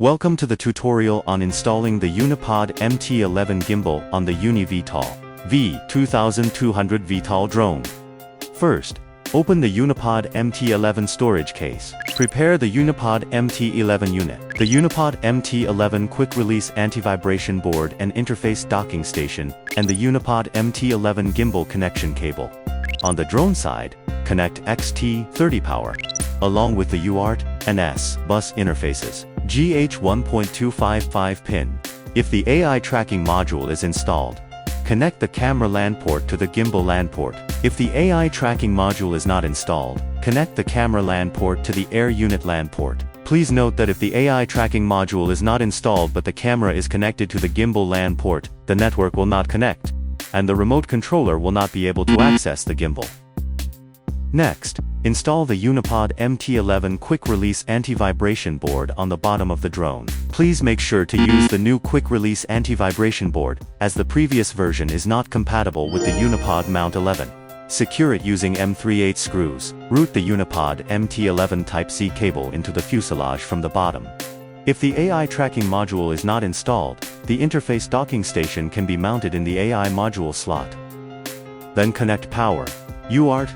Welcome to the tutorial on installing the UniPod MT-11 gimbal on the UniVTOL V2200 VTOL drone. First, open the UniPod MT-11 storage case. Prepare the UniPod MT-11 unit, the UniPod MT-11 quick-release anti-vibration board and interface docking station, and the UniPod MT-11 gimbal connection cable. On the drone side, connect XT30 power, along with the UART and S bus interfaces. GH 1.255 pin. If the AI tracking module is installed, connect the camera LAN port to the gimbal LAN port. If the AI tracking module is not installed, connect the camera LAN port to the air unit LAN port. Please note that if the AI tracking module is not installed but the camera is connected to the gimbal LAN port, the network will not connect, and the remote controller will not be able to access the gimbal. Next, install the UniPod MT-11 quick-release anti-vibration board on the bottom of the drone. Please make sure to use the new quick-release anti-vibration board, as the previous version is not compatible with the UniPod Mount 11. Secure it using M3/8 screws. Route the UniPod MT-11 Type-C cable into the fuselage from the bottom. If the AI tracking module is not installed, the interface docking station can be mounted in the AI module slot. Then connect power, UART,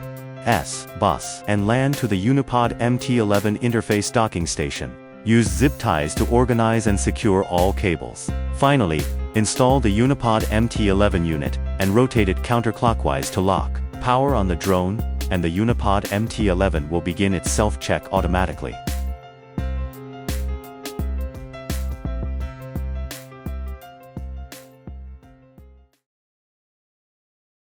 S bus, and LAN to the UniPod MT-11 interface docking station. Use zip ties to organize and secure all cables. Finally, install the UniPod MT-11 unit, and rotate it counterclockwise to lock. Power on the drone, and the UniPod MT-11 will begin its self-check automatically.